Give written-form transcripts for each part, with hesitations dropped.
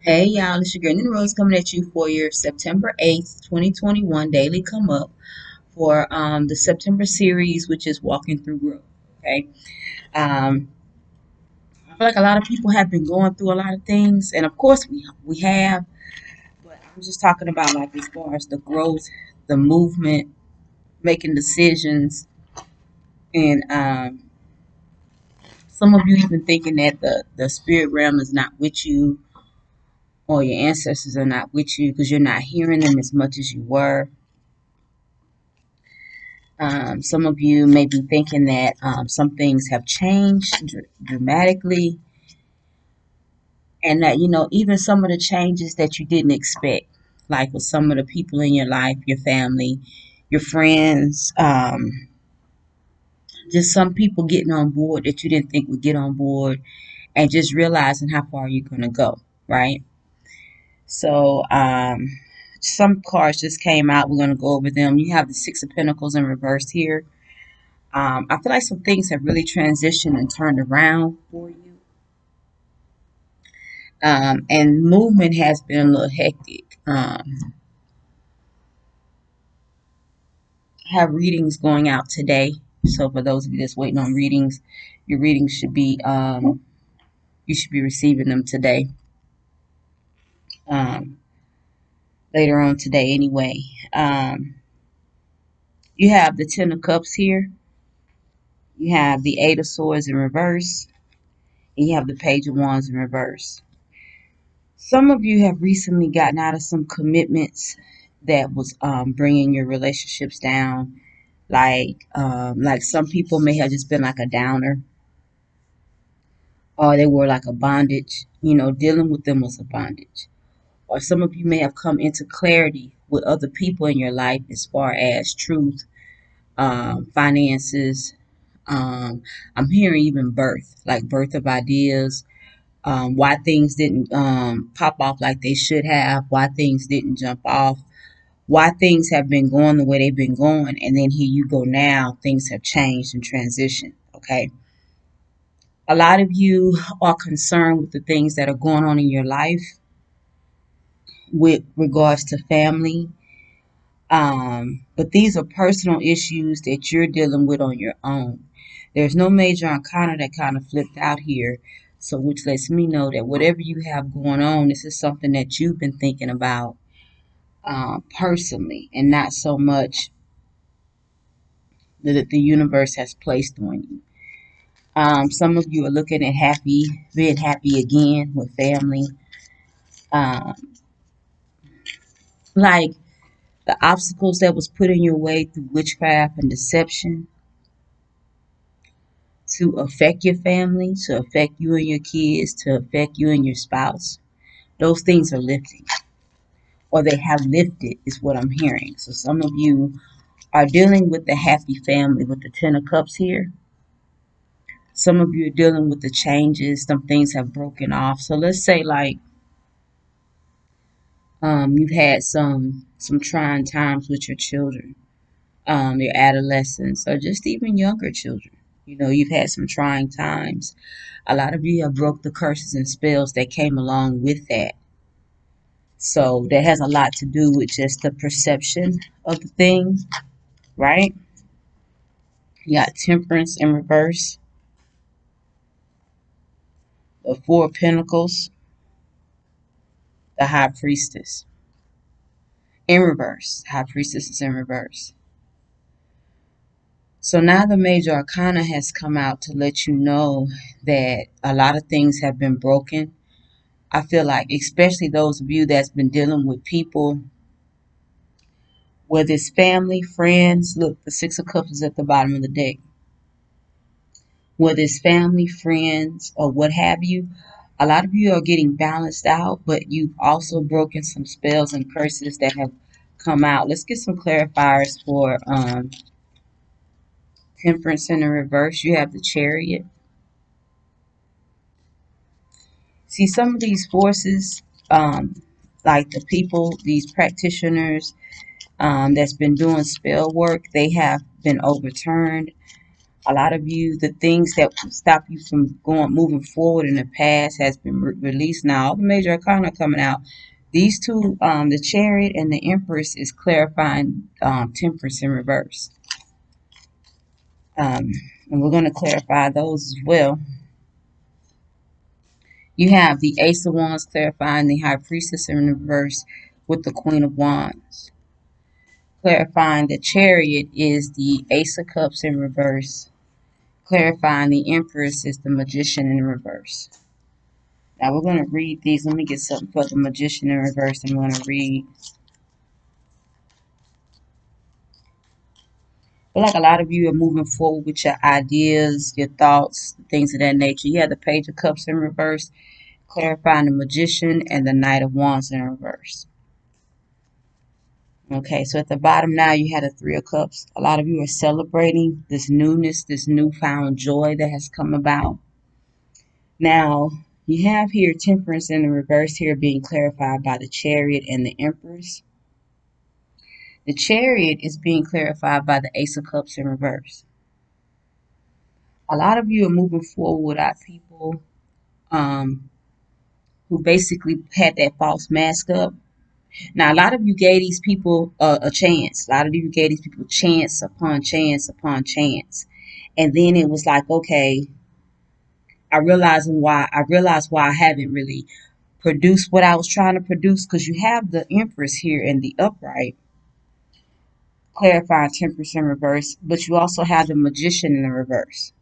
Hey y'all, it's your girl NeenaRose coming at you for your September 8th, 2021 daily come up for the September series, which is Walking Through Growth. Okay. Um, I feel like a lot of people have been going through a lot of things, and of course we have, but I'm just talking about like as far as the growth, the movement, making decisions, and some of you even thinking that the spirit realm is not with you or your ancestors are not with you because you're not hearing them as much as you were. Some of you may be thinking that some things have changed dramatically, and that even some of the changes that you didn't expect, like with some of the people in your life, your family, your friends, just some people getting on board that you didn't think would get on board, and just realizing how far you're going to go, right? So, some cards just came out. We're going to go over them. You have the Six of Pentacles in reverse here. I feel like some things have really transitioned and turned around for you. And movement has been a little hectic. I have readings going out today. So for those of you that's waiting on readings, your readings should be, you should be receiving them today. Um, Later on today anyway. Um, you have the Ten of Cups here. You have the Eight of Swords in reverse. And you have the Page of Wands in reverse. Some of you have recently gotten out of some commitments that was bringing your relationships down. Like some people may have just been like a downer, or they were like a bondage. Dealing with them was a bondage. Or some of you may have come into clarity with other people in your life as far as truth, finances. I'm hearing even birth, like birth of ideas, why things didn't pop off like they should have, why things didn't jump off, why things have been going the way they've been going, and then here you go now, things have changed and transitioned. Okay. A lot of you are concerned with the things that are going on in your life with regards to family. But these are personal issues that you're dealing with on your own. There's no major arcana that kind of flipped out here. So, which lets me know that whatever you have going on, this is something that you've been thinking about personally, and not so much that the universe has placed on you. Some of you are looking at being happy again with family. Um, like the obstacles that was put in your way through witchcraft and deception to affect your family, to affect you and your kids, to affect you and your spouse. Those things are lifting, or they have lifted, is what I'm hearing. So some of you are dealing with the happy family with the Ten of Cups here. Some of you are dealing with the changes. Some things have broken off. So let's say like you've had some trying times with your children, your adolescents, or just even younger children. You've had some trying times. A lot of you have broke the curses and spells that came along with that. So that has a lot to do with just the perception of the thing, right? You got Temperance in reverse, the Four of Pentacles, the High Priestess in reverse. High Priestess is in reverse. So now the major arcana has come out to let you know that a lot of things have been broken. I feel like, especially those of you that's been dealing with people, whether it's family, friends. Look, the Six of Cups is at the bottom of the deck. Whether it's family, friends, or what have you, a lot of you are getting balanced out, but you've also broken some spells and curses that have come out. Let's get some clarifiers for Temperance in the reverse. You have the Chariot. See, some of these forces, like the people, these practitioners that's been doing spell work, they have been overturned. A lot of you, the things that stop you from moving forward in the past has been released now. All the major arcana coming out. These two, the Chariot and the Empress, is clarifying temperance in reverse. And we're going to clarify those as well. You have the Ace of Wands clarifying the High Priestess in reverse with the Queen of Wands. Clarifying the Chariot is the Ace of Cups in reverse. Clarifying the Empress is the Magician in reverse. Now we're going to read these. Let me get something for the Magician in reverse. I'm going to read. I feel like a lot of you are moving forward with your ideas, your thoughts, things of that nature. You have the Page of Cups in reverse, clarifying the Magician, and the Knight of Wands in reverse. Okay, so at the bottom now you have the Three of Cups. A lot of you are celebrating this newness, this newfound joy that has come about. Now, you have here Temperance in the reverse here being clarified by the Chariot and the Empress. The Chariot is being clarified by the Ace of Cups in reverse. A lot of you are moving forward without people who basically had that false mask up. Now, a lot of you gave these people a chance. A lot of you gave these people chance upon chance upon chance. And then it was like, okay, I realized why I haven't really produced what I was trying to produce, because you have the Empress here in the upright, clarifying Temperance in reverse, but you also have the Magician in the reverse.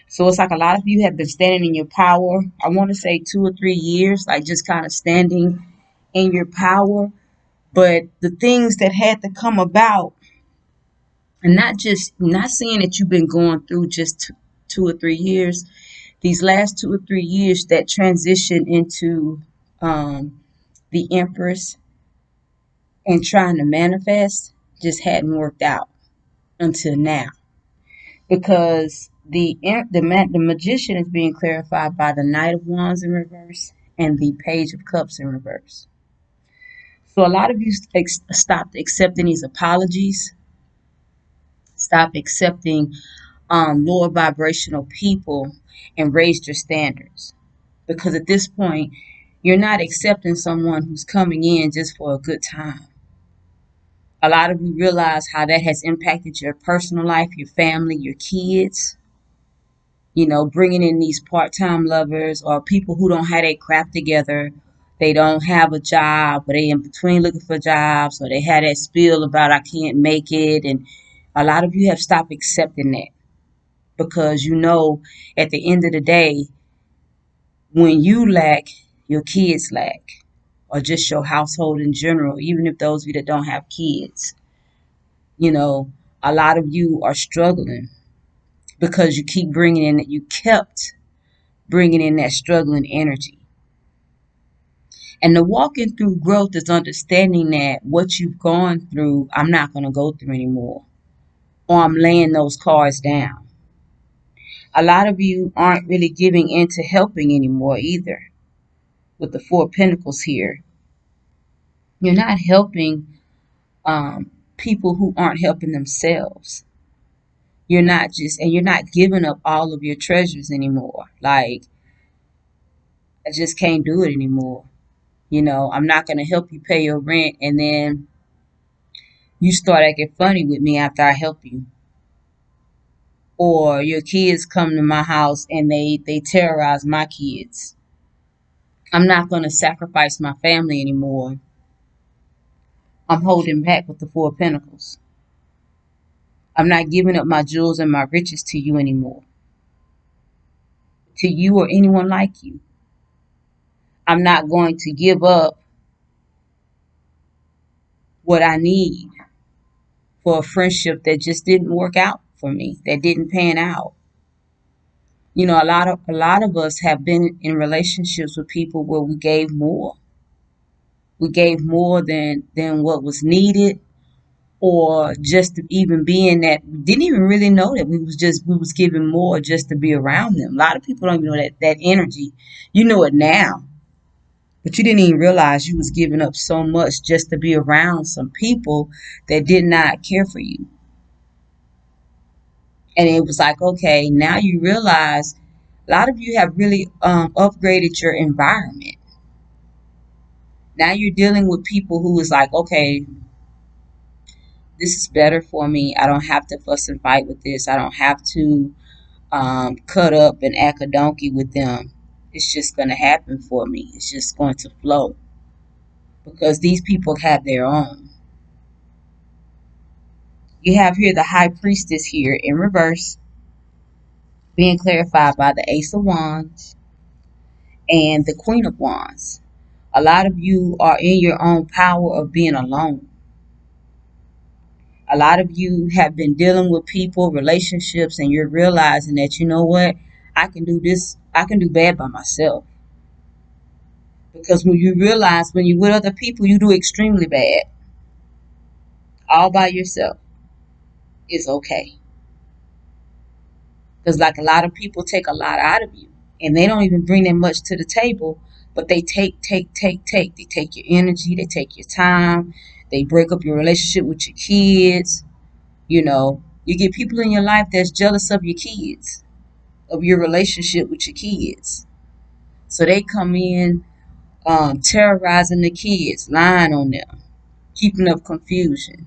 So it's like a lot of you have been standing in your power. I want to say 2 or 3 years, like just kind of standing in your power. But the things that had to come about, and not saying that you've been going through just 2 or 3 years, these last 2 or 3 years that transition into the Empress and trying to manifest just hadn't worked out until now, because the Magician is being clarified by the Knight of Wands in reverse and the Page of Cups in reverse. So a lot of you stopped accepting these apologies, stopped accepting lower vibrational people, and raised your standards, because at this point you're not accepting someone who's coming in just for a good time. A lot of you realize how that has impacted your personal life, your family, your kids. You know, bringing in these part-time lovers or people who don't have their crap together. They don't have a job, but they in between looking for jobs, or they had that spiel about I can't make it. And a lot of you have stopped accepting that, because you know at the end of the day, when you lack, your kids lack, or just your household in general, even if those of you that don't have kids, you know, a lot of you are struggling because you kept bringing in that struggling energy. And the walking through growth is understanding that what you've gone through, I'm not going to go through anymore, or I'm laying those cards down. A lot of you aren't really giving in to helping anymore either. With the Four of Pentacles here, you're not helping people who aren't helping themselves. You're not giving up all of your treasures anymore. Like, I just can't do it anymore. You know, I'm not going to help you pay your rent, and then you start acting funny with me after I help you. Or your kids come to my house and they terrorize my kids. I'm not going to sacrifice my family anymore. I'm holding back with the Four of Pentacles. I'm not giving up my jewels and my riches to you anymore. To you or anyone like you. I'm not going to give up what I need for a friendship that just didn't work out for me, that didn't pan out. You know, a lot of us have been in relationships with people where we gave more. We gave more than what was needed, or just even being that we didn't even really know that we was giving more just to be around them. A lot of people don't even know that energy. You know it now, but you didn't even realize you was giving up so much just to be around some people that did not care for you. And it was like, okay, now you realize a lot of you have really upgraded your environment. Now you're dealing with people who is like, okay, this is better for me. I don't have to fuss and fight with this. I don't have to cut up and act a donkey with them. It's just going to happen for me. It's just going to flow because these people have their own. You have here the high priestess here in reverse, being clarified by the Ace of Wands and the Queen of Wands. A lot of you are in your own power of being alone. A lot of you have been dealing with people, relationships, and you're realizing that, you know what, I can do this, I can do bad by myself. Because when you realize when you're with other people, you do extremely bad. All by yourself is okay. Because like a lot of people take a lot out of you. And they don't even bring that much to the table. But they take. They take your energy. They take your time. They break up your relationship with your kids. You know, you get people in your life that's jealous of your kids, of your relationship with your kids. So they come in terrorizing the kids, lying on them, keeping up confusion.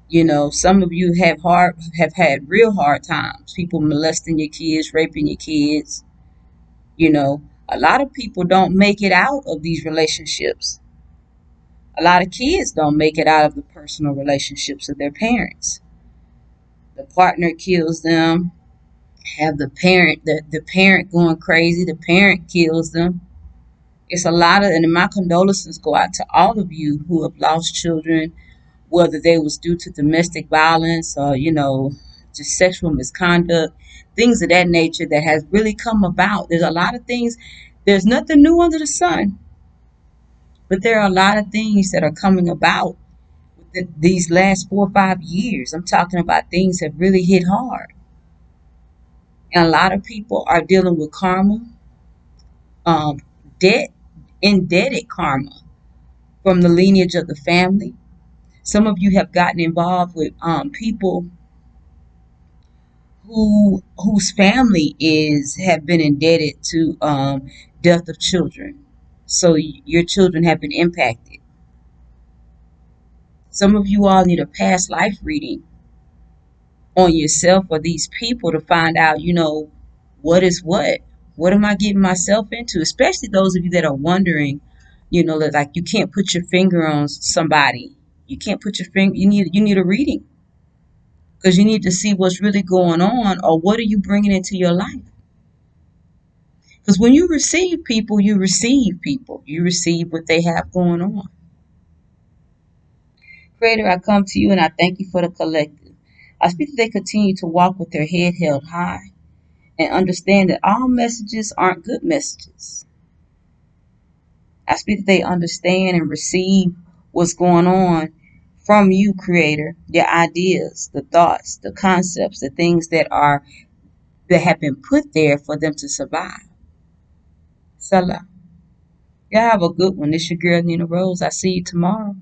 You know, some of you have had real hard times. People molesting your kids, raping your kids. You know, a lot of people don't make it out of these relationships. A lot of kids don't make it out of the personal relationships of their parents. The partner kills them. Have the parent going crazy. The parent kills them. It's a lot of, and my condolences go out to all of you who have lost children, whether they was due to domestic violence or, you know, just sexual misconduct, things of that nature that has really come about. There's a lot of things. There's nothing new under the sun, but there are a lot of things that are coming about within these last 4 or 5 years. I'm talking about things that really hit hard. And a lot of people are dealing with karma, um, debt, indebted karma from the lineage of the family. Some of you have gotten involved with people whose family is have been indebted to death of children. So your children have been impacted. Some of you all need a past life reading on yourself or these people to find out, you know, what is what. What am I getting myself into? Especially those of you that are wondering, you know, that like you can't put your finger on somebody. You can't put your finger. You need a reading because you need to see what's really going on or what are you bringing into your life. Because when you receive people, you receive people. You receive what they have going on. Creator, I come to you and I thank you for the collective. I speak that they continue to walk with their head held high and understand that all messages aren't good messages. I speak that they understand and receive what's going on from you, Creator, your ideas, the thoughts, the concepts, the things that have been put there for them to survive. Salah. Y'all have a good one. This your girl NeenaRose. I see you tomorrow.